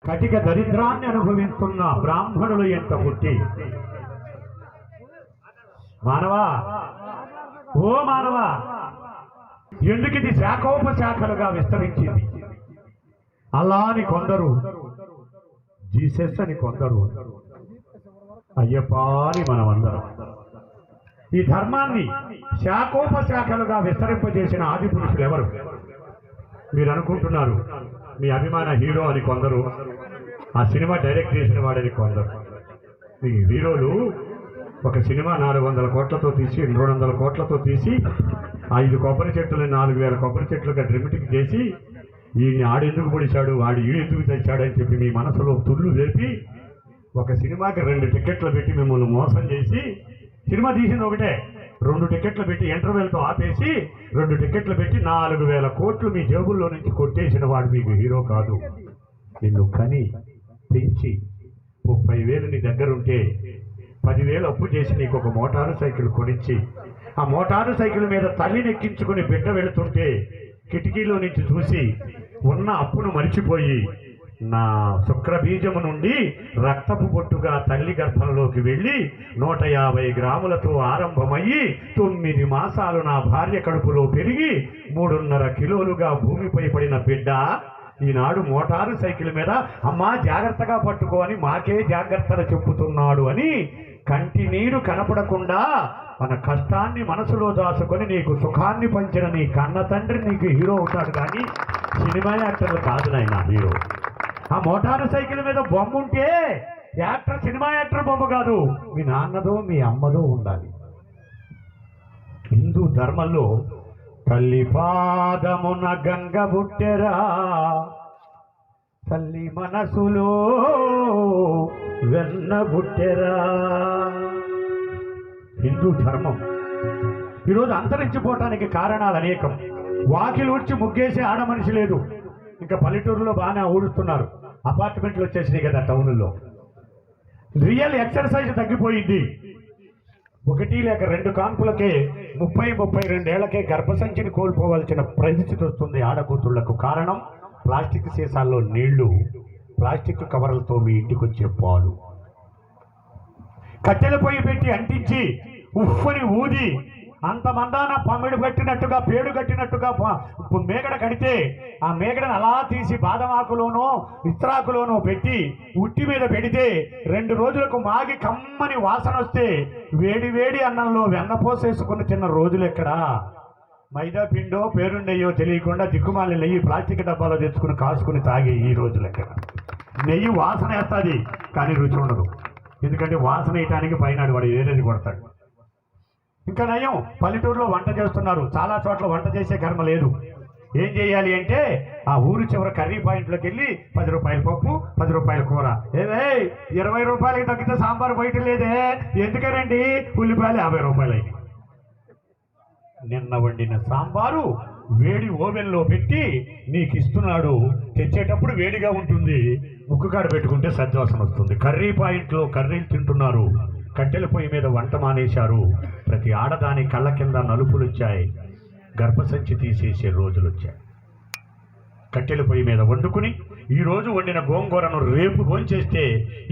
కటిక దరిద్రాన్ని అనుభవిస్తున్న బ్రాహ్మణులు ఎంత పుట్టి, మానవా ఓ మానవా, ఎందుకు ఇది శాఖోపశాఖలుగా విస్తరించింది? అల్లా అని కొందరు, జీసస్ అని కొందరు, అయ్యప్ప అని మనమందరం. ఈ ధర్మాన్ని శాఖోపశాఖలుగా విస్తరింపజేసిన ఆది పురుషులు ఎవరు? మీరు అనుకుంటున్నారు మీ అభిమాన హీరో అని కొందరు, ఆ సినిమా డైరెక్ట్ చేసిన వాడని కొందరు. ఈ హీరోలు ఒక సినిమా 400 కోట్లతో తీసి 200 కోట్లతో తీసి 5 కొబ్బరి చెట్టుని 4000 కొబ్బరి చెట్లుగా డ్రిమిటిక్ చేసి ఈయన్ని ఆడెందుకు పొడిచాడు, ఆడు ఈడెందుకు తెచ్చాడని చెప్పి మీ మనసులో తుళ్ళు వేపి ఒక సినిమాకి 2 టికెట్లు పెట్టి మిమ్మల్ని మోసం చేసి, సినిమా తీసింది ఒకటే, 2 టికెట్లు పెట్టి ఇంటర్వెల్తో ఆపేసి 2 టికెట్లు పెట్టి 4000 కోట్లు మీ జేబుల్లో నుంచి కొట్టేసిన వాడు మీకు హీరో కాదు. నిన్ను కని పెంచి 30,000 నీ దగ్గరుంటే 10,000 అప్పు చేసి నీకు ఒక మోటారు సైకిల్ కొనిచ్చి, ఆ మోటారు సైకిల్ మీద తల్లిని ఎక్కించుకుని బిడ్డ వెళుతుంటే కిటికీలో నుంచి చూసి ఉన్న అప్పును మరిచిపోయి నా శుక్రబీజము నుండి రక్తపు బొట్టుగా తల్లి గర్భంలోకి వెళ్ళి 150 గ్రాములతో ఆరంభమయ్యి 9 మాసాలు నా భార్య కడుపులో పెరిగి 3.5 కిలోలుగా భూమిపై పడిన బిడ్డ ఈనాడు మోటారు సైకిల్ మీద అమ్మా జాగ్రత్తగా పట్టుకో అని మాకే జాగ్రత్తలు చెప్పుతున్నాడు అని కంటి నీరు కనపడకుండా మన కష్టాన్ని మనసులో దాచుకొని నీకు సుఖాన్ని పంచిన నీ కన్న తండ్రి నీకు హీరో అవుతాడు, కానీ సినిమా యాక్టర్లు కాదు నాయన హీరో. ఆ మోటారు సైకిల్ మీద బొమ్మ ఉంటే యాక్టర్ సినిమా యాక్టర్ బొమ్మ కాదు, మీ నాన్నదో మీ అమ్మదో ఉండాలి. హిందూ ధర్మంలో తల్లి పాదమున గంగ బుట్టెరా, తల్లి మనసులో వెన్న బుట్టెరా. హిందూ ధర్మం ఈరోజు అంతరించిపోవటానికి కారణాలు అనేకం. వాకిలు ఊడ్చి ముగ్గేసి ఆడ మనిషి లేదు. ఇంకా పల్లెటూరులో బాగానే ఊడుస్తున్నారు, అపార్ట్మెంట్లు వచ్చేసినాయి కదా టౌన్లో. రియల్ ఎక్సర్సైజ్ తగ్గిపోయింది. 1 లేక 2 కాన్పులకే 30-32 ఏళ్లకే గర్భసంచిని కోల్పోవలసిన పరిస్థితి వస్తుంది ఆడకూతుళ్లకు. కారణం ప్లాస్టిక్ సీసాల్లో నీళ్లు, ప్లాస్టిక్ కవర్లతో మీ ఇంటికి వచ్చే పాలు. కట్టెల పొయ్యి పెట్టి అంటించి ఉఫ్ఫని ఊది అంత మందాన పమ్మిడి కట్టినట్టుగా పేడు కట్టినట్టుగా మేగడ కడితే ఆ మేగడను అలా తీసి బాదమాకులోనో ఇస్త్రాకులోనో పెట్టి ఉట్టి మీద పెడితే 2 రోజులకు మాగి కమ్మని వాసన వస్తే వేడి వేడి అన్నంలో వెన్న పోసేసుకుని తిన్న రోజులు ఎక్కడా? మైదా పిండో పేరుండయ్యో తెలియకుండా దిక్కుమాలి నెయ్యి ప్లాస్టిక్ డబ్బాలో తెచ్చుకుని కాసుకుని తాగే ఈ రోజులు ఎక్కడ? నెయ్యి వాసన వేస్తుంది కానీ రుచి ఉండదు. ఎందుకంటే వాసన వేయటానికి పైన వాడు ఏదేది కొడతాడు. ఇంకా నయం పల్లెటూరులో వంట చేస్తున్నారు, చాలా చోట్ల వంట చేసే కర్మ లేదు. ఏం చేయాలి అంటే ఆ ఊరు చివర కర్రీ పాయింట్లోకి వెళ్ళి 10 రూపాయల పప్పు 10 రూపాయల కూర, ఏవే 20 రూపాయలకి తగ్గితే సాంబార్ బయట లేదే, ఎందుకనండి ఉల్లిపాయలు 50 రూపాయలు. నిన్న వండిన సాంబారు వేడి ఓవెన్లో పెట్టి నీకు ఇస్తున్నాడు, తెచ్చేటప్పుడు వేడిగా ఉంటుంది, ముక్కుకాడ పెట్టుకుంటే సద్వాసన వస్తుంది. కర్రీ పాయింట్లో కర్రీలు తింటున్నారు, కట్టెల పొయ్యి మీద వంట మానేశారు. ప్రతి ఆడదాని కళ్ళ కింద నలుపులు వచ్చాయి, గర్భసంచి తీసేసే రోజులు వచ్చాయి. కట్టెల పొయ్యి మీద వండుకుని ఈరోజు వండిన గోంగూరను రేపు భోంచేస్తే,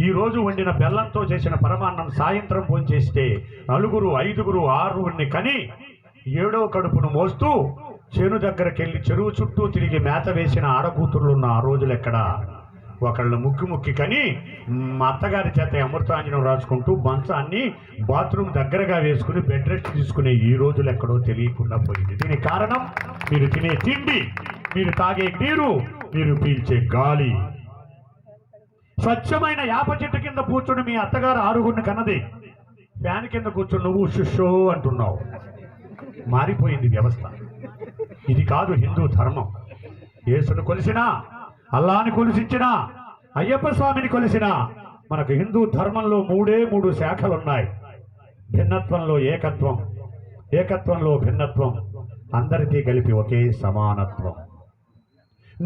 ఈరోజు వండిన బెల్లంతో చేసిన పరమాన్నం సాయంత్రం భోంచేస్తే 4, 5, 6 కని 7వ కడుపును మోస్తూ చెరువు దగ్గరికి వెళ్ళి చెరువు చుట్టూ తిరిగి మేత వేసిన ఆడకూతురులున్న ఆ రోజులు ఎక్కడ? ఒకళ్ళు ముక్కి కని మా అత్తగారి చేత అమృతాంజనం రాసుకుంటూ మంచాన్ని బాత్రూమ్ దగ్గరగా వేసుకుని బెడ్ రెస్ట్ తీసుకునే ఈ రోజులు ఎక్కడో తెలియకుండా పోయింది. దీనికి కారణం మీరు తినే తిండి, మీరు తాగే నీరు, మీరు పీల్చే గాలి. స్వచ్ఛమైన యాప చెట్టు కింద కూర్చుని మీ అత్తగారు 6 కన్నది, ఫ్యాన్ కింద కూర్చుని నువ్వు షుషో అంటున్నావు. మారిపోయింది వ్యవస్థ. ఇది కాదు హిందూ ధర్మం. యేసును కొలిసినా, అల్లాని కొలిసించినా, అయ్యప్ప స్వామిని కొలిసినా మనకు హిందూ ధర్మంలో 3 శాఖలు ఉన్నాయి. భిన్నత్వంలో ఏకత్వం, ఏకత్వంలో భిన్నత్వం, అందరికీ కలిపి ఒకే సమానత్వం.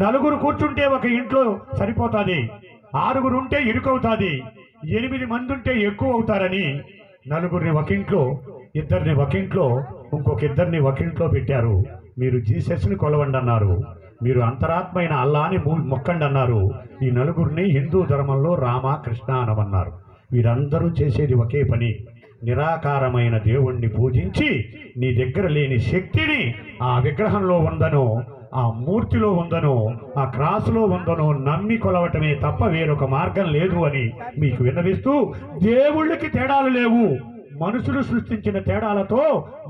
4 కూర్చుంటే ఒక ఇంట్లో సరిపోతుంది, 6 ఉంటే ఇరుకవుతుంది, 8 మంది ఉంటే ఎక్కువ అవుతారని 4 ఒక ఇంట్లో, 2 ఒక ఇంట్లో, ఇంకొక 2 ఒక ఇంట్లో పెట్టారు. మీరు జీసస్ని కొలవండి అన్నారు, మీరు అంతరాత్మైన అల్లాని మొక్కండి అన్నారు. ఈ నలుగురిని హిందూ ధర్మంలో రామ కృష్ణ అనమన్నారు. వీరందరూ చేసేది ఒకే పని, నిరాకారమైన దేవుణ్ణి పూజించి నీ దగ్గర లేని శక్తిని ఆ విగ్రహంలో ఉందనో, ఆ మూర్తిలో ఉందనో, ఆ క్రాసులో ఉందనో నమ్మి కొలవటమే తప్ప వేరొక మార్గం లేదు అని మీకు విన్నవిస్తూ, దేవుళ్ళకి తేడాలు లేవు, మనుషులు సృష్టించిన తేడాలతో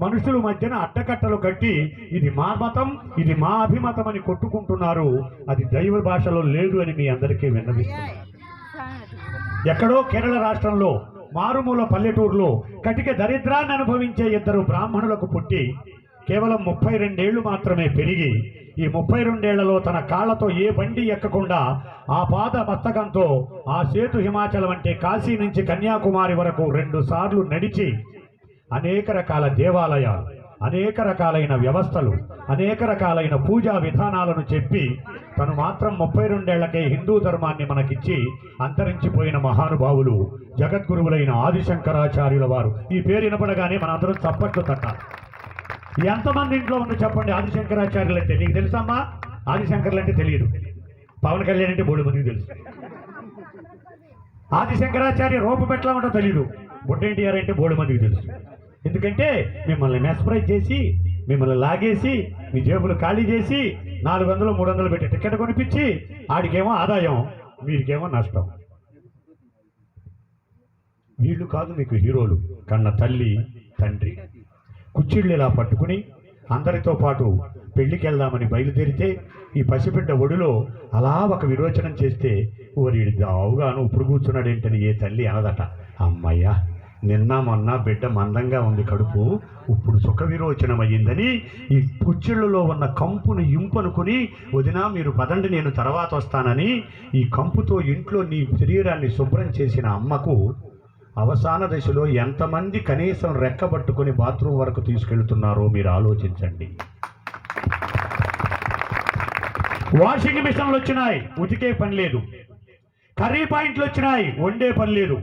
మనుషుల మధ్యన అడ్డకట్టలు కట్టి ఇది మా మతం, ఇది మా అభిమతం అని కొట్టుకుంటున్నారు. అది దైవ భాషలో లేదు అని మీ అందరికీ విన్నవిస్తున్నారు. ఎక్కడో కేరళ రాష్ట్రంలో మారుమూల పల్లెటూరులో కటిక దరిద్రాన్ని అనుభవించే ఇద్దరు బ్రాహ్మణులకు పుట్టి కేవలం 32 ఏళ్లు మాత్రమే పెరిగి, ఈ 32 ఏళ్లలో తన కాళ్లతో ఏ బండి ఎక్కకుండా ఆ పాద మస్తకంతో ఆ సేతు హిమాచలం అంటే కాశీ నుంచి కన్యాకుమారి వరకు 2 సార్లు నడిచి అనేక రకాల దేవాలయాలు, అనేక రకాలైన వ్యవస్థలు, అనేక రకాలైన పూజా విధానాలను చెప్పి తను మాత్రం 32 ఏళ్లకే హిందూ ధర్మాన్ని మనకిచ్చి అంతరించిపోయిన మహానుభావులు జగద్గురువులైన ఆదిశంకరాచార్యుల వారు. ఈ పేరు వినపడగానే మనందరం చప్పట్లు తట్టాలి. ఎంతమంది ఇంట్లో ఉంది చెప్పండి ఆదిశంకరాచార్యులు అంటే? నీకు తెలుసమ్మా? ఆదిశంకర్లు అంటే తెలియదు, పవన్ కళ్యాణ్ అంటే 3 మందికి తెలుసు. ఆదిశంకరాచార్య రూపం ఎట్లా ఉంటో తెలియదు, బొడ్డెన్టీఆర్ అంటే 3 మందికి తెలుసు. ఎందుకంటే మిమ్మల్ని మెస్ప్రైజ్ చేసి, మిమ్మల్ని లాగేసి, మీ జేబులు ఖాళీ చేసి 400 300 పెట్టి టికెట్ కొనిపించి ఆడికేమో ఆదాయం, వీరికేమో నష్టం. వీళ్ళు కాదు మీకు హీరోలు. కన్న తల్లి తండ్రి కుచ్చిళ్ళు ఇలా పట్టుకుని అందరితో పాటు పెళ్లికి వెళ్దామని బయలుదేరితే ఈ పసిబిడ్డ ఒడిలో అలా ఒక విరోచనం చేస్తే ఓరి దావుగాను ఇప్పుడు కూర్చున్నాడేంటని ఏ తల్లి అనదట. అమ్మయ్య, నిన్న మొన్న బిడ్డ మందంగా ఉంది కడుపు, ఇప్పుడు సుఖ విరోచనం అయ్యిందని ఈ కుచ్చిళ్ళలో ఉన్న కంపును ఇంపనుకుని, వదినా మీరు పదండి నేను తర్వాత వస్తానని ఈ కంపుతో ఇంట్లో నీ శరీరాన్ని శుభ్రం చేసిన అమ్మకు అవసాన దశలో ఎంతమంది కనీసం రెక్కబట్టుకుని బాత్రూమ్ వరకు తీసుకెళ్తున్నారో మీరు ఆలోచించండి. వాషింగ్ మిషన్లు వచ్చినాయి, ఉతికే పని లేదు. కర్రీ పాయింట్లు వచ్చినాయి, వండే పని లేదు.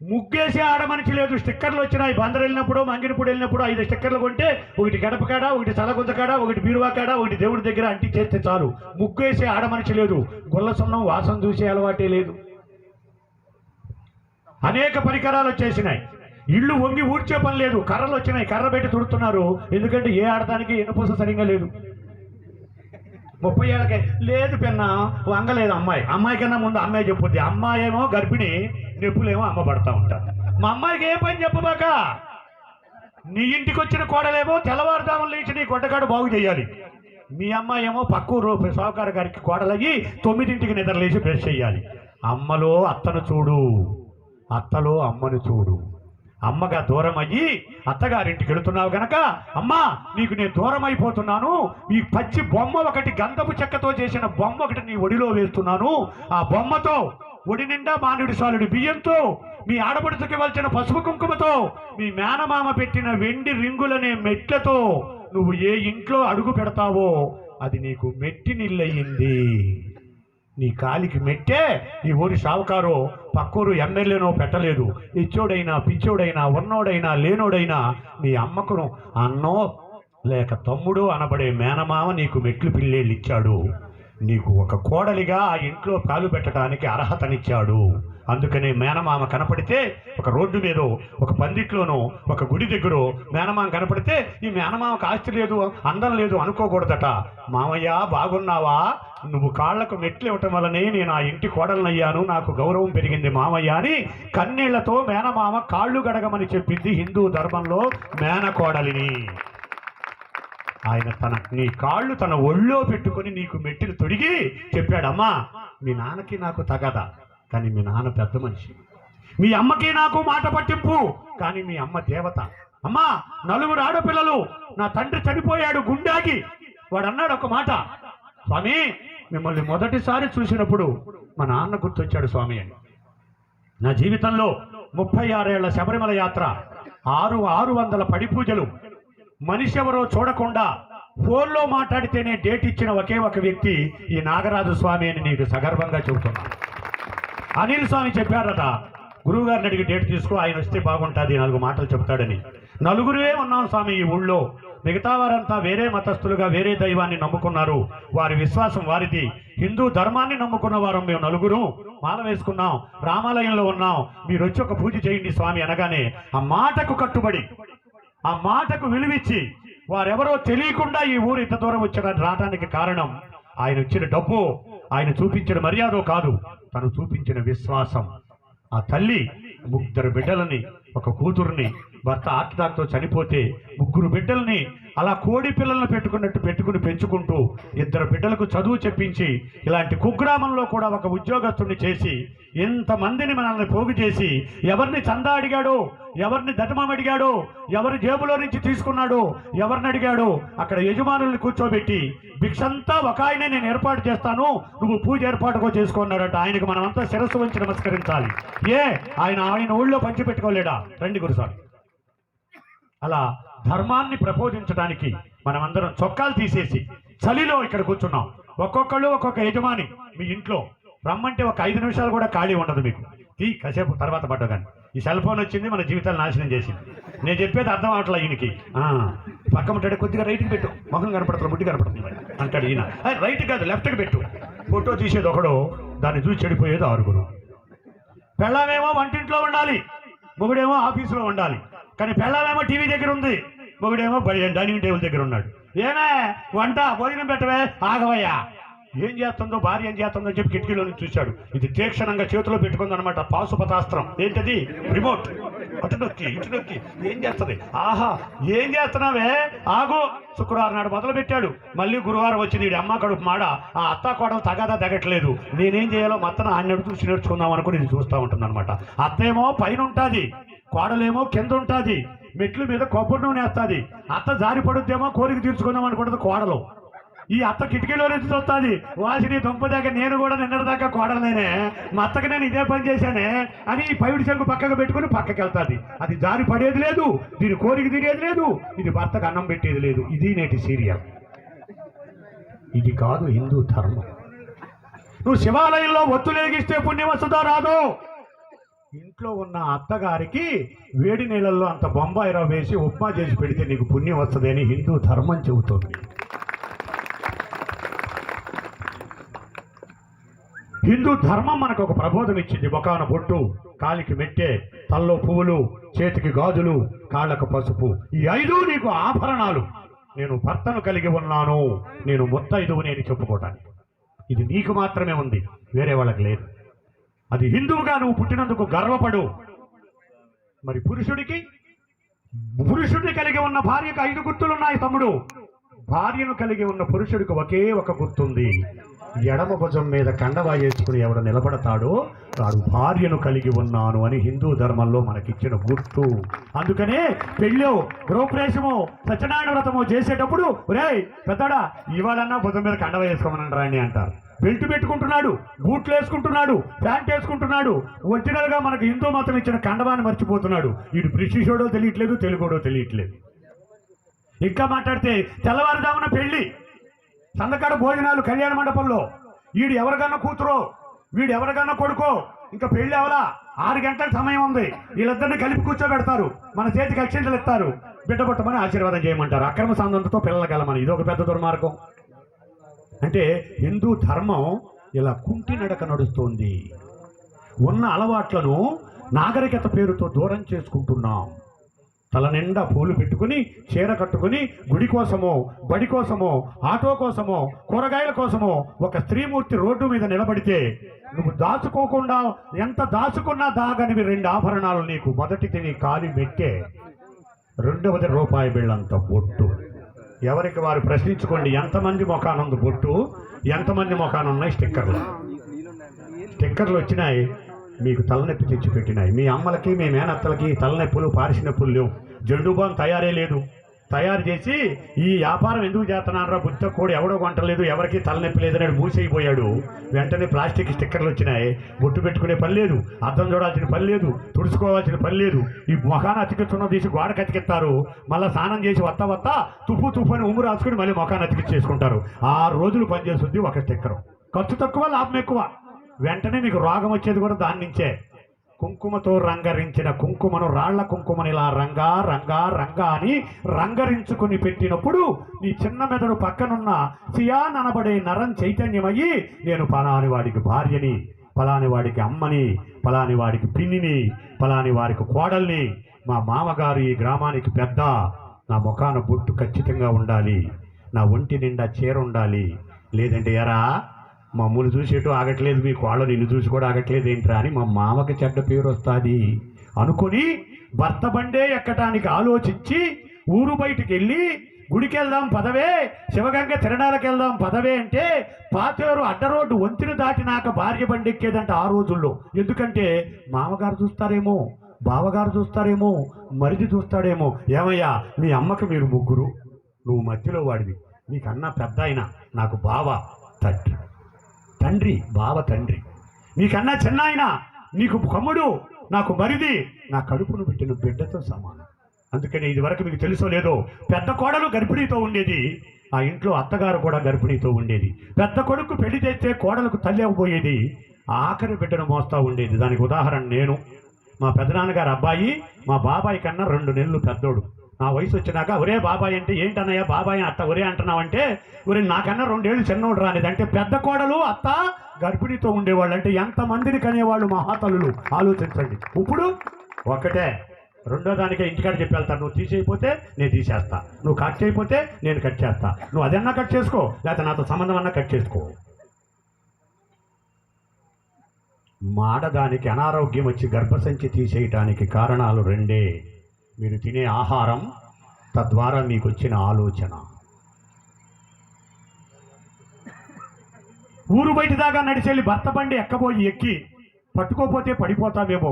ముగ్గేసే ఆడమనిషి లేదు. స్టిక్కర్లు వచ్చినాయి. బందరు వెళ్ళినప్పుడు, మంగినప్పుడు వెళ్ళినప్పుడు 5 స్టిక్కర్లు కొంటే ఒకటి గడప కాడ, ఒకటి చలగుంత కాడ, ఒకటి బీరువా కాడ, ఒకటి దేవుడి దగ్గర అంటించేస్తే చాలు. ముగ్గేసే ఆడమనిషి లేదు. గుల్ల సున్నం వాసన చూసే అలవాటే లేదు. అనేక పరికరాలు వచ్చేసినాయి. ఇళ్ళు వంగి ఊడ్చే పని లేదు. కర్రలు వచ్చినాయి, కర్ర పెట్టి తుడుతున్నారు. ఎందుకంటే ఏ ఆడదానికి ఎన్నుపూస సరిగ్గా లేదు. 30 ఏళ్ళకే లేదు పిన్న వంగలేదు అమ్మాయి. అమ్మాయి కన్నా ముందు అమ్మాయి చెప్పుద్ది. అమ్మాయి ఏమో గర్భిణి, నొప్పులేమో అమ్మ పడతా ఉంటారు. మా అమ్మాయికి ఏ పని చెప్పబాక. నీ ఇంటికి వచ్చిన కోడలేమో తెల్లవారుదాములు లేచి నీ గొడ్డగాడు బాగు చేయాలి. మీ అమ్మాయి ఏమో పక్కూరు సావుకారు గారికి కోడలయ్యి 9ంటికి నిద్రలేసి బ్రష్ చేయాలి. అమ్మలో అత్తను చూడు, అత్తలో అమ్మను చూడు. అమ్మగా దూరం అయ్యి అత్తగారింటికి వెళుతున్నావు గనక, అమ్మా నీకు నేను దూరం అయిపోతున్నాను, ఈ పచ్చి బొమ్మ ఒకటి, గంధపు చెక్కతో చేసిన బొమ్మ ఒకటి నీ ఒడిలో వేస్తున్నాను. ఆ బొమ్మతో ఒడి నిండా మానుడి సాలుడి బియ్యంతో, మీ ఆడపడుచుకి వలచిన పసుపు కుంకుమతో, మీ మేనమామ పెట్టిన వెండి రింగులనే మెట్లతో నువ్వు ఏ ఇంట్లో అడుగు పెడతావో అది నీకు మెట్టి నిల్లయింది. నీ కాలికి మెట్టే ఈ ఊరి షావుకారో పక్కూరు ఎమ్మెల్యేనో పెట్టలేదు. ఇచ్చోడైనా పిచ్చోడైనా ఉన్నోడైనా లేనోడైనా నీ అమ్మకును అన్నో లేక తమ్ముడు అనబడే మేనమామ నీకు మెట్లు పిల్లేళ్ళు ఇచ్చాడు. నీకు ఒక కోడలిగా ఆ ఇంట్లో కాలు పెట్టడానికి అర్హతనిచ్చాడు. అందుకనే మేనమామ కనపడితే ఒక రోడ్డు మీదో, ఒక పందిట్లోనో, ఒక గుడి దగ్గరో మేనమామ కనపడితే ఈ మేనమామకు ఆస్తి లేదు, అందం లేదు అనుకోకూడదట. మామయ్య బాగున్నావా, నువ్వు కాళ్లకు మెట్లు ఇవ్వటం వల్లనే నేను ఆ ఇంటి కోడలనయ్యాను, నాకు గౌరవం పెరిగింది మామయ్య అని కన్నీళ్లతో మేనమామ కాళ్ళు గడగమని చెప్పింది హిందూ ధర్మంలో మేనకోడలిని. ఆయన నీ కాళ్ళు తన ఒళ్ళో పెట్టుకుని నీకు మెట్టిని తొడిగి చెప్పాడమ్మా, మీ నాన్నకి నాకు తగదా, కానీ మీ నాన్న పెద్ద మనిషి. మీ అమ్మకి నాకు మాట పట్టింపు, కానీ మీ అమ్మ దేవత. అమ్మా 4 ఆడపిల్లలు, నా తండ్రి చనిపోయాడు గుండాకి. వాడు అన్నాడు ఒక మాట, స్వామి మిమ్మల్ని మొదటిసారి చూసినప్పుడు మా నాన్న గుర్తొచ్చాడు స్వామి అని. నా జీవితంలో 36 ఏళ్ల శబరిమల యాత్ర, 600 పడి పూజలు, మనిషి ఎవరో చూడకుండా ఫోన్లో మాట్లాడితేనే డేట్ ఇచ్చిన ఒకే ఒక వ్యక్తి ఈ నాగరాజు స్వామి అని నీకు సగర్వంగా చెబుతున్నా. అనిల్ స్వామి చెప్పారట, గురువు గారిని అడిగి డేట్ తీసుకో, ఆయన వస్తే బాగుంటుంది, 4 మాటలు చెప్తాడని. 4గురే ఉన్నాం స్వామి ఈ ఊళ్ళో. మిగతా వారంతా వేరే మతస్థులుగా వేరే దైవాన్ని నమ్ముకున్నారు. వారి విశ్వాసం వారిది. హిందూ ధర్మాన్ని నమ్ముకున్న వారం మేము నలుగురు మాల వేసుకున్నాం, రామాలయంలో ఉన్నాం, మీరు వచ్చి ఒక పూజ చేయండి స్వామి అనగానే ఆ మాటకు కట్టుబడి, ఆ మాటకు విలువిచ్చి వారెవరో తెలియకుండా ఈ ఊరు ఇంత దూరం రావడానికి కారణం ఆయన ఇచ్చిన డబ్బు, ఆయన చూపించిన మర్యాద కాదు, తను చూపించిన విశ్వాసం. ఆ తల్లి 3 బిడ్డలని, ఒక కూతురుని, భర్త ఆర్టిదాక్తో చనిపోతే 3 బిడ్డల్ని అలా కోడి పిల్లలను పెట్టుకుని పెంచుకుంటూ 2 బిడ్డలకు చదువు చెప్పించి ఇలాంటి కుగ్రామంలో కూడా ఒక ఉద్యోగస్తుని చేసి ఎంతమందిని మనల్ని పోగు చేసి ఎవరిని చందా అడిగాడో, ఎవరిని దటమం అడిగాడో, ఎవరి జేబులో నుంచి తీసుకున్నాడో, ఎవరిని అడిగాడో అక్కడ యజమానుల్ని కూర్చోబెట్టి భిక్షంతా ఒక ఆయనే నేను ఏర్పాటు చేస్తాను, నువ్వు పూజ ఏర్పాటుగా చేసుకున్నాడట. ఆయనకు మనమంతా శిరస్సు వంచి నమస్కరించాలి. ఆయన ఊళ్ళో పంచిపెట్టుకోలేడా? రండి గురుసారి. అలా ధర్మాన్ని ప్రబోధించడానికి మనమందరం చొక్కాలు తీసేసి చలిలో ఇక్కడ కూర్చున్నాం. ఒక్కొక్కళ్ళు ఒక్కొక్క యజమాని మీ ఇంట్లో రమ్మంటే ఒక 5 నిమిషాలు కూడా ఖాళీ ఉండదు మీకు. కాసేపు తర్వాత పడ్డగాని ఈ సెల్ ఫోన్ వచ్చింది, మన జీవితాలు నాశనం చేసింది. నేను చెప్పేది అర్థం అవట్లా ఈయనకి. పక్క ఉంటాడు, కొద్దిగా రైట్కి పెట్టు, ముఖం కనపడుతుంది, ముడ్డి కనపడుతుంది అంటాడు ఈయన. రైట్ కాదు లెఫ్ట్కి పెట్టు. ఫోటో తీసేది ఒకడు, దాన్ని చూసి చెడిపోయేది 6. పెళ్ళామేమో వంటింట్లో ఉండాలి, మొగుడేమో ఆఫీసులో ఉండాలి. కానీ పెళ్ళామేమో టీవీ దగ్గర ఉంది, మొగుడేమో డైనింగ్ టేబుల్ దగ్గర ఉన్నాడు. ఏమే వంట భోజనం పెట్టవే, ఆగవయ్యా. ఏం చేస్తుందో భార్య ఏం చేస్తుందో చెప్పి కిటికీలో నుంచి చూశాడు. ఇది తీక్షణంగా చేతిలో పెట్టుకుందనమాట పాశుపతాస్త్రం. ఏంటది? రిమోట్. అటు నొక్కి ఇటు నొక్కి ఏం చేస్తుంది? ఆహా ఏం చేస్తున్నావే, ఆగు. శుక్రవారం నాడు మొదలు పెట్టాడు, మళ్ళీ గురువారం వచ్చింది. వీడి అమ్మ కడుపు మాడ, ఆ అత్త కోడలు తగాదా తగ్గట్లేదు. నేనేం చేయాలో మొత్తం ఆయన చూసి నేర్చుకుందాం అనుకుని ఇది చూస్తూ ఉంటుంది అనమాట. అత్తేమో పైన ఉంటుంది, కోడలేమో కింద ఉంటుంది, మెట్ల మీద కొబ్బరి నూనె వేస్తుంది. అత్త జారి పడుద్దేమో కోరిక తీర్చుకుందాం అనుకుంటుంది కోడలు. ఈ అత్త కిటికీలో నుంచి చూస్తుంది, వాసిని దుంప దగ్గర నేను కూడా నిన్నటిదాకా కోడలేనే, మా అత్తకి నేను ఇదే పని చేశానే అని పైడి చెంగు పక్కకు పెట్టుకుని పక్కకి వెళ్తుంది. అది జారి పడేది లేదు, దీని కోరిక తినేది లేదు, ఇది భర్తకు అన్నం పెట్టేది లేదు. ఇది నేటి సీరియల్. ఇది కాదు హిందూ ధర్మం. నువ్వు శివాలయంలో ఒత్తులేగిస్తే పుణ్యం వస్తుందో రాదో? ఇంట్లో ఉన్న అత్తగారికి వేడి నీళ్ళల్లో అంత బొంబాయి రవ్వ వేసి ఉప్మా చేసి పెడితే నీకు పుణ్యం వస్తుంది అని హిందూ ధర్మం చెబుతుంది. హిందూ ధర్మం మనకు ఒక ప్రబోధం ఇచ్చింది. మొకాన బొట్టు, కాలికి మెట్టె, తల్లో పువ్వులు, చేతికి గాజులు, కాళ్ళకు పసుపు, ఈ 5 నీకు ఆభరణాలు. నేను భర్తను కలిగి ఉన్నాను, నేను ముత్తైదువుని అని చెప్పుకోవటానికి. ఇది నీకు మాత్రమే ఉంది, వేరే వాళ్ళకి లేదు. అది హిందువుగా నువ్వు పుట్టినందుకు గర్వపడు. మరి పురుషుడిని కలిగి ఉన్న భార్యకు 5 గుర్తులున్నాయి తమ్ముడు. భార్యను కలిగి ఉన్న పురుషుడికి ఒకే ఒక గుర్తుంది. ఎడమ భుజం మీద కండవా వేసుకుని ఎవడు నిలబడతాడో వాడు భార్యను కలిగి ఉన్నాను అని హిందూ ధర్మంలో మనకిచ్చిన గుర్తు. అందుకనే పెళ్ళో, గృహప్రవేశమో, సత్యనారాయణ వ్రతమో చేసేటప్పుడు రేయ్ పెద్దడా ఇవాళన్నా భుజం మీద కండవా వేసుకోమని రాండి అంటారు. బెల్ట్ పెట్టుకుంటున్నాడు, బూట్లు వేసుకుంటున్నాడు, ప్యాంట్ వేసుకుంటున్నాడు. ఒరిజినల్గా మనకు హిందూ మతం ఇచ్చిన కండవాన్ని మర్చిపోతున్నాడు. వీడు బ్రిటిషోడో తెలియట్లేదు, తెలుగోడో తెలియట్లేదు. ఇంకా మాట్లాడితే తెల్లవారుజామున పెళ్లి, సందకాడ భోజనాలు కళ్యాణ మండపంలో. వీడు ఎవరికన్నా కూతురో, వీడు ఎవరికన్నా కొడుకో, ఇంకా పెళ్లి అవలా 6 గంటల సమయం ఉంది. వీళ్ళిద్దరిని కలిపి కూర్చోబెడతారు, మన చేతికి అక్షింతలు ఇస్తారు, బిడ్డ పుట్టమని ఆశీర్వాదం చేయమంటారు. అక్రమ సంబంధంతో పిల్లలకెళ్ళమని. ఇది ఒక పెద్ద దుర్మార్గం. అంటే హిందూ ధర్మం ఇలా కుంటి నడక నడుస్తోంది. ఉన్న అలవాట్లను నాగరికత పేరుతో దూరం చేసుకుంటున్నాం. తల నిండా పూలు పెట్టుకుని, చీర కట్టుకుని, గుడి కోసమో, బడి కోసమో, ఆటో కోసమో, కూరగాయల కోసమో ఒక స్త్రీమూర్తి రోడ్డు మీద నిలబడితే నువ్వు దాచుకోకుండా ఎంత దాచుకున్నా దాగనివి 2 ఆభరణాలు నీకు. మొదటిది నీ కాలి మెట్టే, రెండవది రూపాయి బిళ్ళంత బొట్టు. ఎవరికి వారు ప్రశ్నించుకోండి, ఎంతమంది మొఖానుంది బొట్టు, ఎంతమంది మొఖానున్నాయి స్టిక్కర్లు వచ్చినాయి. మీకు తలనొప్పి తెచ్చిపెట్టినాయి. మీ అమ్మలకి, మీ మేనత్తలకి తలనొప్పులు, పారిసి నొప్పులు లేవు. జెండు బాం తయారే లేదు. తయారు చేసి ఈ వ్యాపారం ఎందుకు చేస్తున్నారా, బుద్ధ కూడా ఎవడో కొంటలేదు, ఎవరికి తలనొప్పి లేదని మూసైపోయాడు. వెంటనే ప్లాస్టిక్ స్టిక్కర్లు వచ్చినాయి. బొట్టు పెట్టుకునే పని లేదు, అద్దం చూడాల్సిన పని లేదు, తుడుచుకోవాల్సిన పని లేదు. ఈ మొఖాన్ని అతికిస్తున్న తీసి గోడకు అతికిస్తారు. మళ్ళీ స్నానం చేసి వత్తా తుప్పు అని ఉమ్ము రాసుకుని మళ్ళీ మొఖాన్ని అతికిచ్చేసుకుంటారు. 6 రోజులు పనిచేస్తుంది ఒక స్టిక్కరు. ఖర్చు తక్కువ, లాభం ఎక్కువ. వెంటనే మీకు రోగం వచ్చేది కూడా దాని నుంచే. కుంకుమతో రంగరించిన కుంకుమను రాళ్ల కుంకుమని ఇలా రంగా రంగా రంగా అని రంగరించుకుని పెట్టినప్పుడు నీ చిన్న మెదడు పక్కనున్న సియాన్ అనబడే నరం చైతన్యమయ్యి నేను పలాని వాడికి భార్యని, పలాని వాడికి అమ్మని, పలాని వాడికి పిన్నిని, పలాని వారికి కోడల్ని, మా మామగారు ఈ గ్రామానికి పెద్ద, నా ముఖాన బొట్టు ఖచ్చితంగా ఉండాలి, నా ఒంటి నిండా చీర ఉండాలి, లేదంటే ఎరా మమ్మల్ని చూసేటో ఆగట్లేదు, మీ కోళ్ళ నిన్ను చూసి కూడా ఆగట్లేదు ఏంట్రా అని మా మామకి చెడ్డ పేరు వస్తుంది అనుకుని భర్త బండే ఎక్కటానికి ఆలోచించి ఊరు బయటికి వెళ్ళి గుడికి వెళ్దాం పదవే, శివగంగ తిరణాలకు వెళ్దాం పదవే అంటే పాతేరు అడ్డ రోడ్డు వంతిని దాటినాక భార్య బండి ఎక్కేదంట ఆ రోజుల్లో. ఎందుకంటే మామగారు చూస్తారేమో, బావగారు చూస్తారేమో, మరిది చూస్తాడేమో. ఏమయ్యా మీ అమ్మకి మీరు ముగ్గురు, నువ్వు మధ్యలో వాడివి, నీకన్నా పెద్ద ఆయన, నాకు బావ తండ్రి, బావ తండ్రి, నీకన్నా చిన్న ఆయన, నీకు కమ్ముడు, నాకు మరిది, నా కడుపును పెట్టిన బిడ్డతో సమానం. అందుకని ఇది వరకు మీకు తెలుసో లేదో, పెద్ద కోడలు గర్భిణీతో ఉండేది, ఆ ఇంట్లో అత్తగారు కూడా గర్భిణీతో ఉండేది. పెద్ద కొడుకు పెళ్లి చేస్తే కోడలకు తల్లి అవ్వబోయేది, ఆఖరి బిడ్డను మోస్తా ఉండేది. దానికి ఉదాహరణ నేను. మా పెదనాన్నగారు అబ్బాయి మా బాబాయ్ కన్నా 2 నెలలు పెద్దోడు. నా వయసు వచ్చినాక ఒరే బాబాయ్ అంటే ఏంటన్నయ్య బాబాయ్ అత్త ఒరే అంటున్నావంటే, ఒరే నాకన్నా 2 ఏళ్ళు చిన్నోడు రానిది అంటే పెద్ద కోడలు అత్త గర్భిణితో ఉండేవాళ్ళు. అంటే ఎంతమందిని కనేవాళ్ళు మహాతల్లులు ఆలోచించండి. ఇప్పుడు ఒకటే, రెండో దానికే ఇంటికాడ చెప్పి వెళ్తాను, నువ్వు తీసేయపోతే నేను తీసేస్తా, నువ్వు కట్ చేయకపోతే నేను కట్ చేస్తా, నువ్వు అదన్నా కట్ చేసుకో, లేకపోతే నాతో సంబంధం అన్నా కట్ చేసుకో. మాడదానికి అనారోగ్యం వచ్చి గర్భసంచి తీసేయటానికి కారణాలు 2. మీరు తినే ఆహారం, తద్వారా మీకు వచ్చిన ఆలోచన. ఊరు బయట దాకా నడిచెళ్ళి భర్త బండి ఎక్కి పట్టుకోపోతే పడిపోతామేమో,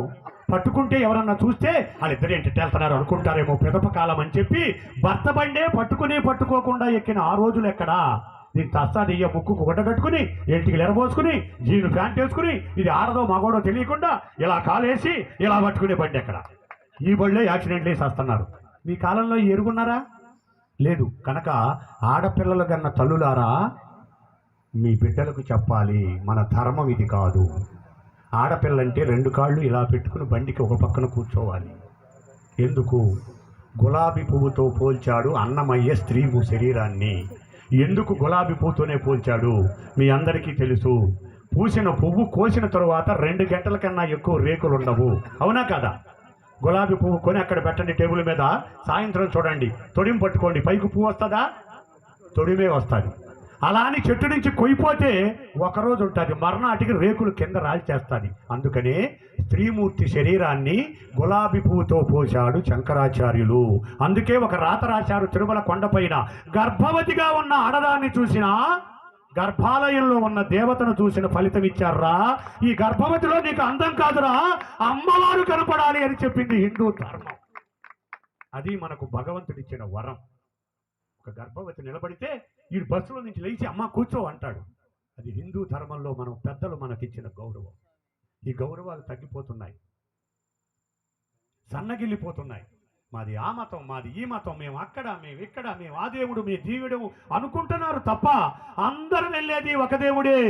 పట్టుకుంటే ఎవరన్నా చూస్తే వాళ్ళిద్దరు ఏంటి వెళ్తున్నారు అనుకుంటారేమో, పిదపకాలం అని చెప్పి భర్త బండే పట్టుకోకుండా ఎక్కిన ఆ రోజులు ఎక్కడా? దీనికి తస్తాదియ్య ముక్కుకు గుడ్డ కట్టుకుని ఇంటికి ఎరబోసుకుని జీను ప్యాంట్ వేసుకుని ఇది ఆడదో మగోడో తెలియకుండా ఇలా కాలేసి ఇలా పట్టుకునే బండి ఎక్కడ? ఈ బళ్ళే యాక్సిడెంట్లు వేసి వస్తున్నారు. మీ కాలంలో ఎరుగున్నారా? లేదు. కనుక ఆడపిల్లలు కన్నా తల్లులారా, మీ బిడ్డలకు చెప్పాలి, మన ధర్మం ఇది కాదు. ఆడపిల్లంటే 2 కాళ్ళు ఇలా పెట్టుకుని బండికి ఒక పక్కన కూర్చోవాలి. ఎందుకు? గులాబీ పువ్వుతో పోల్చాడు అన్నమయ్య స్త్రీ శరీరాన్ని. ఎందుకు గులాబీ పువ్వుతోనే పోల్చాడు మీ అందరికీ తెలుసు. పూసిన పువ్వు కోసిన తరువాత 2 గంటల కన్నా ఎక్కువ రేకులు ఉండవు, అవునా కదా? గులాబీ పువ్వు కొని అక్కడ పెట్టండి టేబుల్ మీద, సాయంత్రం చూడండి తొడిమి పట్టుకోండి, పైకి పువ్వు వస్తుందా? తొడిమే వస్తుంది. అలా అని చెట్టు నుంచి కొయ్యిపోతే ఒకరోజు ఉంటుంది, మర్నాటికి రేకులు కింద రాల్చేస్తుంది. అందుకనే స్త్రీమూర్తి శరీరాన్ని గులాబీ పువ్వుతో పోశాడు శంకరాచార్యులు. అందుకే ఒక రాత రాశారు తిరుమల కొండపైన, గర్భవతిగా ఉన్న ఆడదాన్ని చూసినా గర్భాలయంలో ఉన్న దేవతను చూసిన ఫలితం ఇచ్చారా, ఈ గర్భవతిలో నీకు అందం కాదురా అమ్మవారు కనపడాలి అని చెప్పింది హిందూ ధర్మం. అది మనకు భగవంతుడిచ్చిన వరం. ఒక గర్భవతి నిలబడితే ఈ బస్సులో నుంచి లేచి అమ్మ కూర్చో అంటాడు. అది హిందూ ధర్మంలో మనం పెద్దలు మనకిచ్చిన గౌరవం. ఈ గౌరవాలు తగ్గిపోతున్నాయి, సన్నగిల్లిపోతున్నాయి. మాది ఆ మతం, మాది ఈ మతం, మేము అక్కడ, మేము ఇక్కడ, మేము ఆ దేవుడు, మీ జీవుడు అనుకుంటున్నారు తప్ప అందరూ వెళ్ళేది ఒక దేవుడే.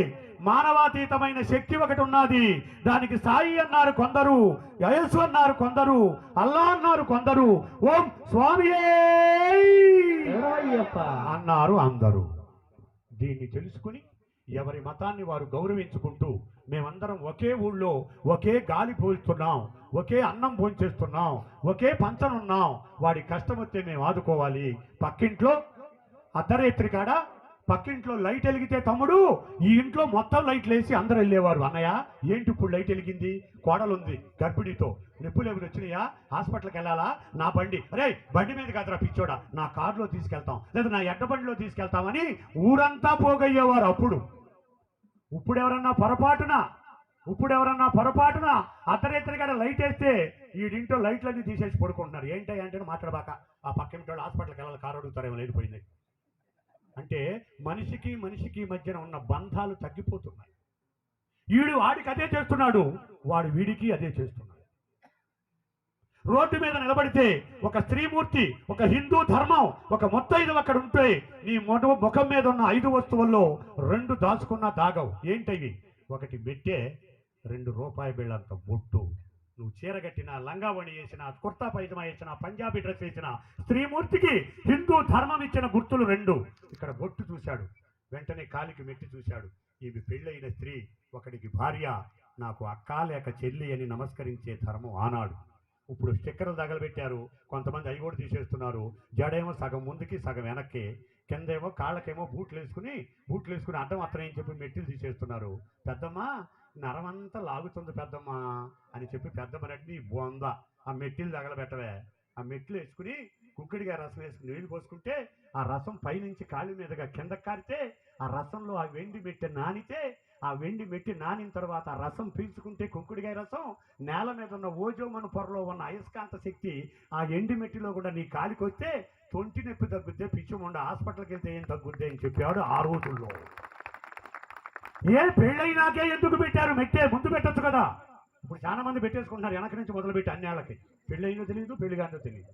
మానవాతీతమైన శక్తి ఒకటి ఉన్నది. దానికి సాయి అన్నారు కొందరు, యయస్సు అన్నారు కొందరు, అల్లా అన్నారు కొందరు, ఓం స్వామియే అన్నారు అందరూ. దీన్ని తెలుసుకుని ఎవరి మతాన్ని వారు గౌరవించుకుంటూ మేమందరం ఒకే ఊళ్ళో ఒకే గాలి పోల్చుతున్నాం, ఒకే అన్నం భోంచేస్తున్నాం, ఒకే పంచనున్నాం. వాడి కష్టం వస్తే మేము ఆదుకోవాలి. పక్కింట్లో అర్ధరాత్రి కాడ పక్కింట్లో లైట్ వెలిగితే తమ్ముడు ఈ ఇంట్లో మొత్తం లైట్లు వేసి అందరు వెళ్ళేవారు. అన్నయ్య ఏంటి ఇప్పుడు లైట్ వెలిగింది, కోడలుంది గర్భిణీతో, నిప్పులు ఎవరు వచ్చినాయా, హాస్పిటల్కి వెళ్ళాలా, నా బండి, అరే బండి మీద కాదురా పిచ్చోడా, నా కారులో తీసుకెళ్తాం, లేదా నా ఎడ్డ బండిలో తీసుకెళ్తామని ఊరంతా పోగయ్యేవారు అప్పుడు. ఇప్పుడు ఎవరన్నా పొరపాటున అర్ధరాత్రి కాడ లైట్ వేస్తే వీడింట్లో లైట్లన్నీ తీసేసి పడుకుంటున్నారు. ఏంటంటే మాట్లాడబాక, ఆ పక్కింటి వాళ్ళు హాస్పిటల్కి వెళ్ళాలి, కారు అడుగుతారేమో లేడిపోయింది అంటే. మనిషికి మధ్యన ఉన్న బంధాలు తగ్గిపోతున్నాయి. వీడు వాడికి అదే చేస్తున్నాడు, వాడు వీడికి అదే చేస్తున్నాడు. రోడ్డు మీద నిలబడితే ఒక స్త్రీమూర్తి, ఒక హిందూ ధర్మం, ఒక ముత్తైదువు అక్కడ ఉంటే నీ ముఖం మీద ఉన్న 5 వస్తువుల్లో 2 దాచుకున్నా దాగవు. ఏంటవి? ఒకటి మెట్టే, 2 రూపాయి బిళ్ళంత బొట్టు, నువ్వు చీర కట్టిన, లంగావణి వేసిన, కుర్తా పైజమా వేసిన, పంజాబీ డ్రెస్ వేసిన స్త్రీమూర్తికి హిందూ ధర్మం ఇచ్చిన గుర్తులు రెండు. ఇక్కడ బొట్టు చూశాడు, వెంటనే కాలికి మెట్టి చూశాడు. ఈమె పెళ్ళైన స్త్రీ, ఒకడికి భార్య, నాకు అక్క లేక చెల్లి అని నమస్కరించే ధర్మం ఆనాడు. ఇప్పుడు స్టిక్కర్లు తగలబెట్టారు, కొంతమంది అవి కూడా తీసేస్తున్నారు. జడేమో సగం ముందుకి సగం వెనక్కి, కిందేమో కాళ్ళకేమో బూట్లు వేసుకుని అడ్డం అత్తనే చెప్పి మెట్టిలు తీసేస్తున్నారు. పెద్దమ్మ నరమంతా లాగుతుంది పెద్దమ్మ అని చెప్పి పెద్దమ్మనట్టు నీ బొంద ఆ మెట్టిలు తగలబెట్టవే. ఆ మెట్లు వేసుకుని కుక్కడిగా రసం వేసుకుని నీళ్లు పోసుకుంటే ఆ రసం పైనుంచి కాళ్ళ మీదుగా కిందకి కారితే ఆ రసంలో ఆ వెండి మెట్టి నానితే, ఆ వెండి మెట్టి నానిన తర్వాత ఆ రసం పీల్చుకుంటే కుంకుడికాయ రసం నేల మీద ఉన్న ఓజోమను పొరలో ఉన్న అయస్కాంత శక్తి ఆ ఎండి మెట్టిలో కూడా నీ కాలికి వస్తే తొంటి నొప్పి తగ్గుద్దే, పిచ్చిముండ హాస్పిటల్కి వెళ్తే ఏం తగ్గుద్దే అని చెప్పాడు ఆ రోజుల్లో. ఏ పెళ్ళైనాకే ఎందుకు పెట్టారు మెట్టే? ముందు పెట్టచ్చు కదా. ఇప్పుడు చాలా మంది పెట్టేసుకుంటున్నారు వెనక నుంచి మొదలుపెట్టి అన్నేళ్ళకి. పెళ్ళైందో తెలియదు, పెళ్లిగానో తెలియదు.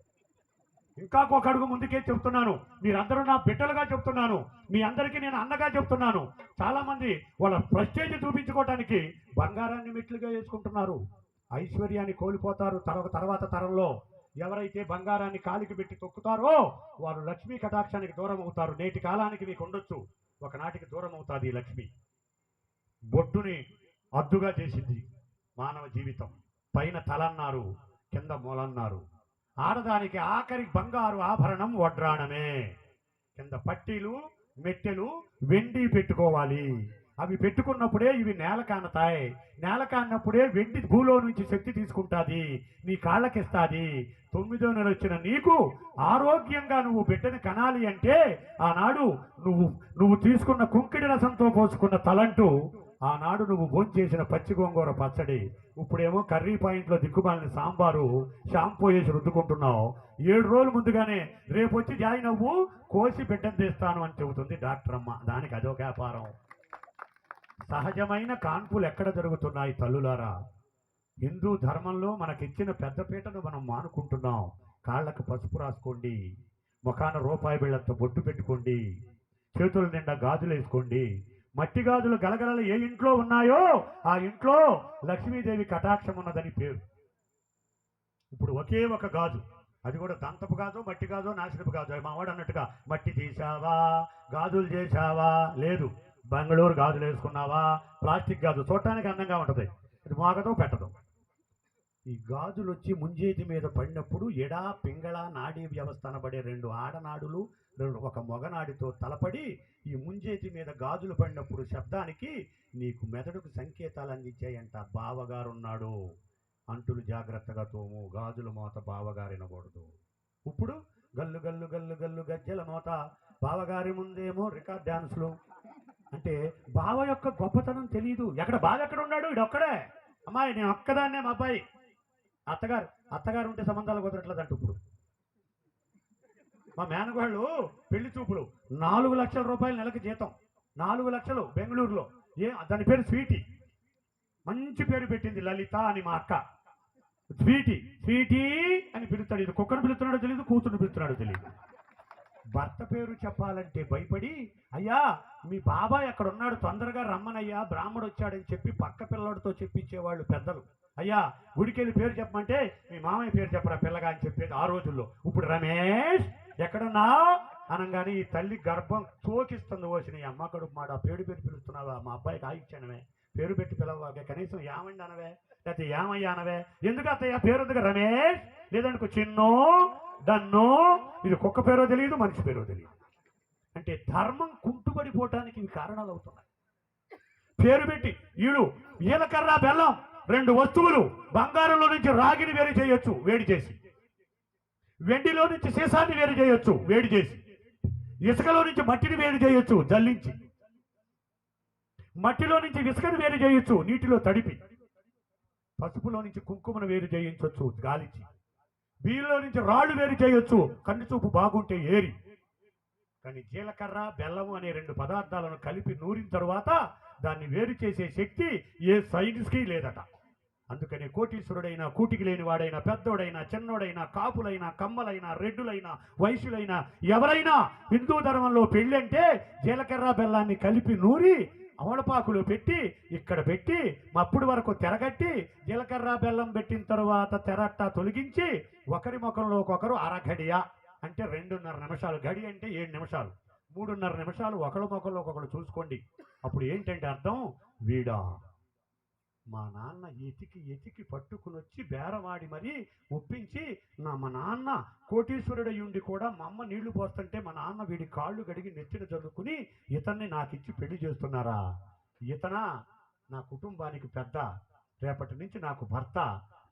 ఇంకా ఒక అడుగు ముందుకే చెప్తున్నాను, మీరందరూ నా బిడ్డలుగా చెప్తున్నాను, మీ అందరికీ నేను అన్నగా చెప్తున్నాను. చాలా మంది వాళ్ళ ప్రెస్టేజ్ చూపించుకోవటానికి బంగారాన్ని మెట్లుగా వేసుకుంటున్నారు, ఐశ్వర్యాన్ని కోల్పోతారు. తర్వాత తరంలో ఎవరైతే బంగారాన్ని కాలికి పెట్టి తొక్కుతారో వారు లక్ష్మీ కటాక్షానికి దూరం అవుతారు. నేటి కాలానికి మీకు ఉండొచ్చు, ఒకనాటికి దూరం అవుతుంది ఈ లక్ష్మి. బొడ్డుని అద్దుగా చేసింది మానవ జీవితం. పైన తలన్నారు, కింద మొలన్నారు. ఆడదానికి ఆఖరి బంగారు ఆభరణం వడ్రాణమే. కింద పట్టీలు, మెట్టెలు వెండి పెట్టుకోవాలి. అవి పెట్టుకున్నప్పుడే ఇవి నేల కానతాయి. నేల కానప్పుడే వెండి భూలో నుంచి శక్తి తీసుకుంటుంది, నీ కాళ్ళకిస్తుంది. 9వ నెల వచ్చిన నీకు ఆరోగ్యంగా నువ్వు బిడ్డని కనాలి అంటే ఆనాడు నువ్వు తీసుకున్న కుంకిడి రసంతో పోసుకున్న తలంటూ, ఆనాడు నువ్వు భోంచేసిన పచ్చి గోంగూర పచ్చడి, ఇప్పుడేమో కర్రీ పాయింట్లో దిక్కుమాలిన సాంబారు షాంపూ వేసి రుద్దుకుంటున్నావు. 7 రోజుల ముందుగానే రేపు వచ్చి జాయిన్ అవ్వు, కోసి బిడ్డను తెస్తాను అని చెబుతుంది డాక్టర్ అమ్మ. దానికి అదొక వ్యాపారం. సహజమైన కాన్పులు ఎక్కడ జరుగుతున్నాయి తల్లులారా? హిందూ ధర్మంలో మనకిచ్చిన పెద్దపీటను మనం మానుకుంటున్నాం. కాళ్ళకు పసుపు రాసుకోండి, ముఖాన రూపాయి బిళ్ళంత బొట్టు పెట్టుకోండి, చేతుల నిండా గాజులు వేసుకోండి. మట్టి గాజులు గలగలలు ఏ ఇంట్లో ఉన్నాయో ఆ ఇంట్లో లక్ష్మీదేవి కటాక్షం ఉన్నదని పేరు. ఇప్పుడు ఒకే ఒక గాజు, అది కూడా దంతపు గాజు, మట్టి గాజు, నాశనపు గాజు. మావాడు అన్నట్టుగా మట్టి తీసావా, గాజులు చేసావా? లేదు. బెంగళూరు గాజులు వేసుకున్నావా? ప్లాస్టిక్ గాజు చూడటానికి అందంగా ఉంటుంది, ఇది మోగదో పెట్టదు. ఈ గాజులు వచ్చి ముంజేతి మీద పడినప్పుడు ఎడా పింగళ నాడీ వ్యవస్థ అనబడే 2 ఆడనాడులు ఒక మొగనాడితో తలపడి ఈ ముంజేతి మీద గాజులు పడినప్పుడు శబ్దానికి నీకు మెదడుకు సంకేతాలు అందించాయంట. బావగారున్నాడు, అంటులు జాగ్రత్తగా తోము, గాజుల మోత బావగారు వినకూడదు. ఇప్పుడు గల్లు గల్లు గల్లు గల్లు గజ్జల మోత, బావగారి ముందేమో రికార్డ్ డ్యాన్సులు. అంటే బావ యొక్క గొప్పతనం తెలియదు. బావ ఎక్కడ ఉన్నాడు? ఇడొక్కడే. అమ్మాయి నేను ఒక్కదాన్నే, మా అబ్బాయి. అత్తగారు ఉంటే సంబంధాలు కుదరట్లేదంట. ఇప్పుడు మా మేనగాళ్ళు పెళ్లి చూపులు 4 లక్షల రూపాయలు నెలకి జీతం, 4 లక్షలు బెంగళూరులో. దాని పేరు స్వీటీ, మంచి పేరు పెట్టింది లలిత అని మా అక్క. స్వీటీ అని పిలుస్తాడు. ఇది కుక్కను పిలుస్తున్నాడో తెలియదు, కూతురు పిలుస్తున్నాడో తెలియదు. భర్త పేరు చెప్పాలంటే భయపడి, అయ్యా మీ బాబాయ్ అక్కడ ఉన్నాడు, తొందరగా రమ్మనయ్యా, బ్రాహ్మడు వచ్చాడని చెప్పి పక్క పిల్లడితో చెప్పించేవాళ్ళు పెద్దలు. అయ్యా గుడికెళ్ళి పేరు చెప్పమంటే మీ మామయ్య పేరు చెప్పరా పిల్లగా అని చెప్పేది ఆ రోజుల్లో. ఇప్పుడు రమేష్ ఎక్కడున్నా అనగానే ఈ తల్లి గర్భం తోకిస్తుంది. వచ్చిన ఈ అమ్మ కడుపు మాట, పేరు పిలుస్తున్నావా? మా అబ్బాయికి ఆయిచ్చానవే, పేరు పెట్టి పిలవగా, కనీసం ఏమండి అనవే, లేకపోతే ఏమయ్యా అనవే. ఎందుకు అత్తయ్య పేరు ఎందుకు రమేష్? లేదనుకో చిన్నో డన్నో. ఇది కుక్క పేరో తెలియదు, మనిషి పేరో తెలియదు. అంటే ధర్మం కుంటుపడిపోవటానికి ఇవి కారణాలు అవుతున్నాయి. పేరు పెట్టి ఈలకర్ర బెల్లం 2 వస్తువులు. బంగారంలో నుంచి రాగిని వేరు చేయొచ్చు వేడి చేసి, వెండిలో నుంచి సీసాన్ని వేరు చేయొచ్చు వేడి చేసి, ఇసుకలో నుంచి మట్టిని వేరు చేయొచ్చు జల్లించి, మట్టిలో నుంచి ఇసుకను వేరు చేయొచ్చు నీటిలో తడిపి, పసుపులో నుంచి కుంకుమను వేరు చేయించవచ్చు గాలించి, బియ్యంలో నుంచి రాళ్ళు వేరు చేయొచ్చు కన్ను చూపు బాగుంటే ఏరి. కానీ జీలకర్ర బెల్లము అనే 2 పదార్థాలను కలిపి నూరిన తర్వాత దాన్ని వేరు చేసే శక్తి ఏ సైన్స్కి లేదట. అందుకని కోటీశ్వరుడైనా, కూటికి లేని వాడైనా, పెద్దోడైనా, చిన్నోడైనా, కాపులైనా, కమ్మలైనా, రెడ్డులైనా, వైశ్యులైనా ఎవరైనా హిందూ ధర్మంలో పెళ్ళంటే జీలకర్ర బెల్లాన్ని కలిపి నూరి అవలపాకులు పెట్టి ఇక్కడ పెట్టి అప్పుడు వరకు తెరగట్టి జీలకర్ర బెల్లం పెట్టిన తరువాత తెరట్ట తొలగించి ఒకరి ముఖంలోకొకరు అరగడియ అంటే 2.5 నిమిషాలు, గడి అంటే 7 నిమిషాలు, 3.5 నిమిషాలు ఒకళ్ళ ముఖంలోకొకరు చూసుకోండి. అప్పుడు ఏంటంటే అర్థం, వీడా మా నాన్న ఎతికి పట్టుకుని వచ్చి బేరవాడి మరీ ఒప్పించి మా నాన్న కోటీశ్వరుడయ్యుండి కూడా మా అమ్మ నీళ్లు పోస్తుంటే మా నాన్న వీడి కాళ్ళు గడిగి నెత్తిన చదువుకుని ఇతన్ని నాకిచ్చి పెళ్లి చేస్తున్నారా? ఇతనా నా కుటుంబానికి పెద్ద, రేపటి నుంచి నాకు భర్త,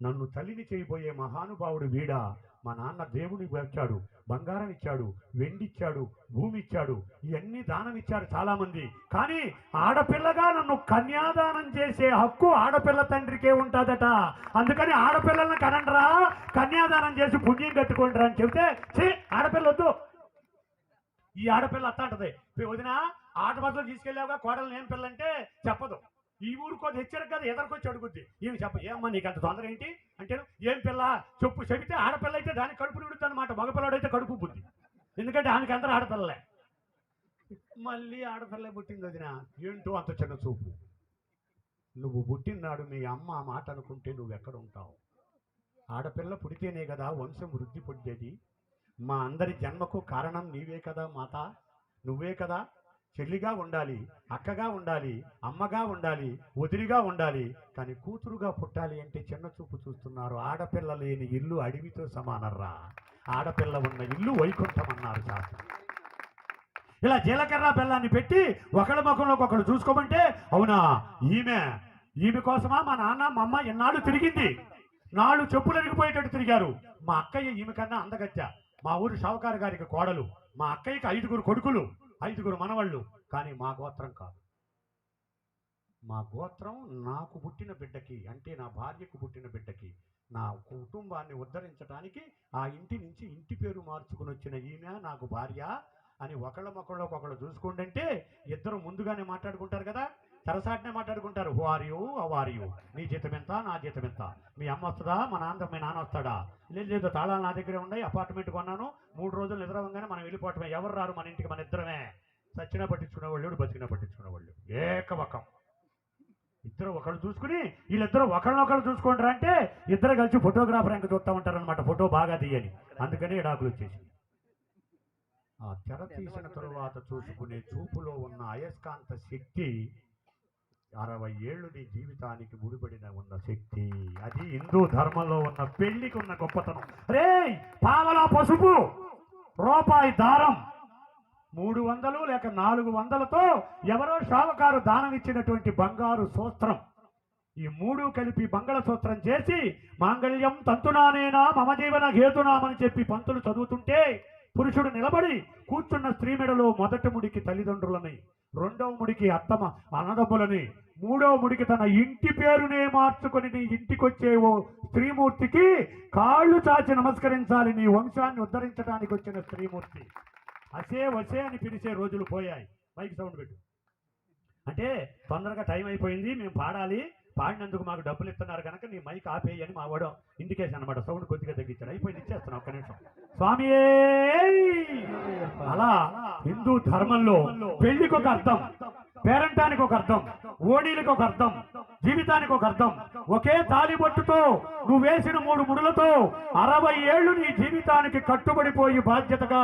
నన్ను తల్లిని చేయబోయే మహానుభావుడు వీడా? మా నాన్న దేవుని వచ్చాడు, బంగారం ఇచ్చాడు, వెండి ఇచ్చాడు, భూమి ఇచ్చాడు, ఇవన్నీ దానం ఇచ్చారు చాలా మంది. కానీ ఆడపిల్లగా నన్ను కన్యాదానం చేసే హక్కు ఆడపిల్ల తండ్రికే ఉంటుందట. అందుకని ఆడపిల్లలను కనండ్రా, కన్యాదానం చేసి పుణ్యం కట్టుకుంటారా అని చెబితే ఆడపిల్ల వద్దు. ఈ ఆడపిల్ల అత్త అంటది, వదిన ఆట బస్సులో తీసుకెళ్ళావుగా కోడలు నేను పిల్ల అంటే చెప్పదు. ఈ ఊరికో హెచ్చరిక కాదు, ఎదరికొచ్చి అడుగుద్ది. ఏమి చెప్ప, ఏమ్మా నీకు అంత తొందర ఏంటి అంటే, ఏం పిల్ల చెప్పు. చెబితే ఆడపిల్ల అయితే దానికి కడుపు నిడుతుంది అనమాట, మగపిల్లడైతే కడుపు బుద్ధి. ఎందుకంటే ఆమెకి అందరూ ఆడపిల్లలే. మళ్ళీ ఆడపిల్లే పుట్టింది వదిన, ఏంటో అంత చిన్న చూపు. నువ్వు పుట్టినాడు మీ అమ్మ ఆ మాట అనుకుంటే నువ్వు ఎక్కడ ఉంటావు? ఆడపిల్ల పుడితేనే కదా వంశం వృద్ధి పొందేది. మా అందరి జన్మకు కారణం నీవే కదా మాత, నువ్వే కదా. చెల్లిగా ఉండాలి, అక్కగా ఉండాలి, అమ్మగా ఉండాలి, వదిలిగా ఉండాలి. కానీ కూతురుగా పుట్టాలి అంటే చిన్న చూపు చూస్తున్నారు. ఆడపిల్ల లేని ఇల్లు అడవితో సమానర్రా, ఆడపిల్ల ఉన్న ఇల్లు వైకుంఠం అన్నారు శాస్త్రం. ఇలా జీలకర్ర బెల్లాన్ని పెట్టి ఒకళ్ళ ముఖంలోకి ఒకళ్ళు చూసుకోమంటే, అవునా ఈమె కోసమా మా నాన్న మా అమ్మ ఎన్నాళ్ళు తిరిగింది, 4 చెప్పులు ఎరిగిపోయేటట్టు తిరిగారు. మా అక్కయ్య ఈమె కన్నా అందగత్య, మా ఊరు షావుకారు గారికి కోడలు, మా అక్కయ్యకి 5 కొడుకులు, 5 మనవళ్ళు. కానీ మా గోత్రం కాదు. మా గోత్రం నాకు పుట్టిన బిడ్డకి, అంటే నా భార్యకు పుట్టిన బిడ్డకి, నా కుటుంబాన్ని ఉద్ధరించడానికి ఆ ఇంటి నుంచి ఇంటి పేరు మార్చుకుని వచ్చిన ఈమె నాకు భార్య అని ఒకళ్ళ మొక్కళ్ళొకొకళ్ళు చూసుకోండి అంటే ఇద్దరు ముందుగానే మాట్లాడుకుంటారు కదా, తరసాటినే మాట్లాడుకుంటారు. Who are you, how are you, నీ జీతం ఎంత, నా జీతం ఎంత, మీ అమ్మ వస్తుందా, మీ నాన్న వస్తాడా, లేదు తాళాలు నా దగ్గరే ఉన్నాయి, అపార్ట్మెంట్ కొన్నాను, 3 రోజులు నిద్రవంగానే మనం వెళ్ళిపోవటమే, ఎవరు రారు మన ఇంటికి, మన ఇద్దరమే. సచ్చినా పట్టించుకునేవాళ్ళు, బతికినా పట్టించుకునేవాళ్ళు, ఏకవకం. ఇద్దరు ఒకళ్ళు చూసుకుని వీళ్ళిద్దరు ఒకళ్ళనొకళ్ళు చూసుకుంటారు అంటే ఇద్దరు కలిసి ఫోటోగ్రాఫర్ ఇంకా చూస్తూ ఉంటారు అనమాట, ఫోటో బాగా తీయని. అందుకని డాకులు వచ్చేసి ఆ తెర తీసిన తరువాత చూసుకునే చూపులో ఉన్న అయస్కాంత శక్తి 60 ఏళ్ళు నీ జీవితానికి ముడిపడిన ఉన్న శక్తి. అది హిందూ ధర్మంలో ఉన్న పెళ్లికి ఉన్న గొప్పతనం. రే పావలా పసుపు, రూపాయి దారం, 300 లేక 400తో ఎవరో షావుకారు దానం ఇచ్చినటువంటి బంగారు సూత్రం, ఈ 3 కలిపి మంగళ సూత్రం చేసి మాంగళ్యం తంతునానేనా మమ జీవన హేతునామని చెప్పి పంతులు చదువుతుంటే పురుషుడు నిలబడి కూర్చున్న స్త్రీ మెడలో మొదటి ముడికి తల్లిదండ్రులని, 2వ ముడికి అత్తమ అన్నదమ్ములని, 3వ ముడికి తన ఇంటి పేరునే మార్చుకొని నీ ఇంటికొచ్చే ఓ స్త్రీమూర్తికి కాళ్ళు చాచి నమస్కరించాలి, నీ వంశాన్ని ఉద్ధరించడానికి వచ్చిన స్త్రీమూర్తి. వసే అని పిలిచే రోజులు పోయాయి. మైక్ సౌండ్ పెట్టు అంటే తొందరగా టైం అయిపోయింది, మేము పాడాలి, పాడినందుకు మాకు డబ్బులు ఇస్తున్నారు కనుక నీ మైక్ ఆపేయి అని మా వాడు ఇండికేషన్ అనమాట. సౌండ్ కొద్దిగా తగ్గించాడు, అయిపోయింది, ఇచ్చేస్తాను ఒక్క నిమిషం. స్వామియే. అలా హిందూ ధర్మంలో పెళ్లికి ఒక అర్థం, పేరంటానికి ఒక అర్థం, ఓణీలకు ఒక అర్థం, జీవితానికి ఒక అర్థం. ఒకే తాలిబొట్టుతో నువ్వు వేసిన 3 ముడులతో 60 ఏళ్ళు నీ జీవితానికి కట్టుబడిపోయి బాధ్యతగా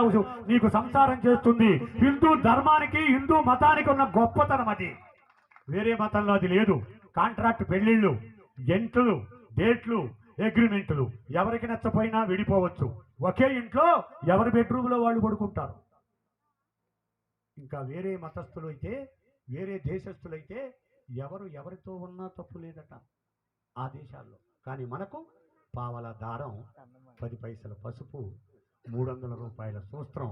నీకు సంసారం చేస్తుంది. హిందూ ధర్మానికి, హిందూ మతానికి ఉన్న గొప్పతనం అది. వేరే మతంలో అది లేదు. కాంట్రాక్ట్ పెళ్లిళ్ళు, ఎంట్లు, డేట్లు, అగ్రిమెంట్లు, ఎవరికి నచ్చపోయినా విడిపోవచ్చు. ఒకే ఇంట్లో ఎవరి బెడ్రూమ్లో వాళ్ళు పడుకుంటారు. ఇంకా వేరే మతస్థులు అయితే, వేరే దేశస్థులైతే ఎవరితో ఉన్నా తప్పు లేదట ఆ దేశాల్లో. కానీ మనకు పావల దారం, 10 పైసల పసుపు, 300 రూపాయల సూత్రం,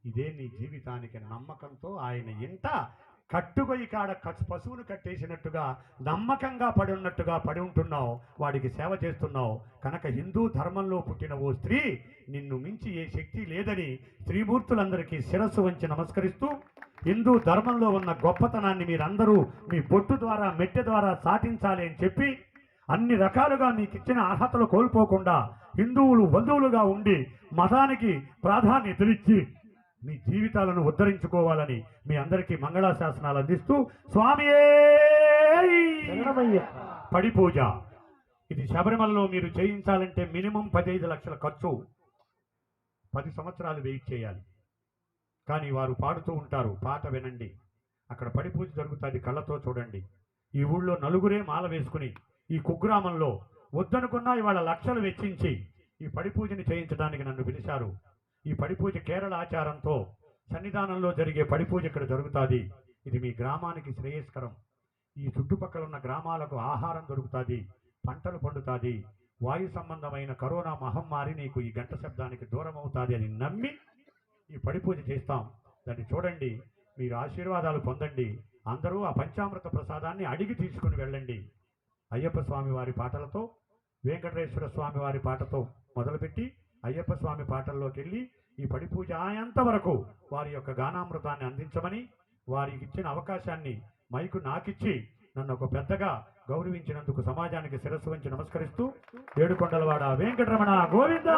ఇదే నీ జీవితానికి నమ్మకంతో ఆయన ఇంట కట్టుబడి కాడ పశువును కట్టేసినట్టుగా నమ్మకంగా పడి ఉన్నట్టుగా పడి ఉంటున్నావు, వాడికి సేవ చేస్తున్నావు. కనుక హిందూ ధర్మంలో పుట్టిన ఓ స్త్రీ నిన్ను మించి ఏ శక్తి లేదని స్త్రీమూర్తులందరికీ శిరస్సు వంచి నమస్కరిస్తూ హిందూ ధర్మంలో ఉన్న గొప్పతనాన్ని మీరందరూ మీ బొట్టు ద్వారా, మెట్టె ద్వారా సాటించాలి అని చెప్పి అన్ని రకాలుగా మీకు ఇచ్చిన అర్హతలు కోల్పోకుండా హిందువులు బంధువులుగా ఉండి మతానికి ప్రాధాన్యతనిచ్చి మీ జీవితాలను ఉద్ధరించుకోవాలని మీ అందరికీ మంగళాశాసనాలు అందిస్తూ స్వామియే శరణమయ్యప్ప. పడి పూజ. ఇది శబరిమలలో మీరు చేయించాలంటే మినిమం 15 లక్షల ఖర్చు, 10 సంవత్సరాలు వెయిట్ చేయాలి. కానీ వారు పాడుతూ ఉంటారు, పాట వినండి. అక్కడ పడి పూజ జరుగుతుంది, కళ్ళతో చూడండి. ఈ ఊళ్ళో నలుగురే మాల వేసుకుని ఈ కుగ్రామంలో వద్దనుకున్నా ఇవాళ లక్షలు వెచ్చించి ఈ పడి పూజని చేయించడానికి నన్ను పిలిచారు. ఈ పడి పూజ కేరళ ఆచారంతో సన్నిధానంలో జరిగే పడి పూజ ఇక్కడ జరుగుతుంది. ఇది మీ గ్రామానికి శ్రేయస్కరం. ఈ చుట్టుపక్కల ఉన్న గ్రామాలకు ఆహారం దొరుకుతుంది, పంటలు పండుతుంది, వాయు సంబంధమైన కరోనా మహమ్మారి నీకు ఈ గంట శబ్దానికి దూరం అవుతుంది అని నమ్మి ఈ పడి పూజ చేస్తాం. దాన్ని చూడండి, మీరు ఆశీర్వాదాలు పొందండి. అందరూ ఆ పంచామృత ప్రసాదాన్ని అడిగి తీసుకుని వెళ్ళండి. అయ్యప్ప స్వామి వారి పాటలతో, వెంకటేశ్వర స్వామి వారి పాటతో మొదలుపెట్టి అయ్యప్ప స్వామి పాటల్లోకి వెళ్ళి ఈ పడి పూజ అయ్యేంత వరకు వారి యొక్క గానామృతాన్ని అందించమని, వారికి ఇచ్చిన అవకాశాన్ని మైకు నాకిచ్చి నన్ను ఒక పెద్దగా గౌరవించినందుకు సమాజానికి శిరస్సు వంచి నమస్కరిస్తూ ఏడుకొండలవాడ వెంకటరమణ గోవిందా.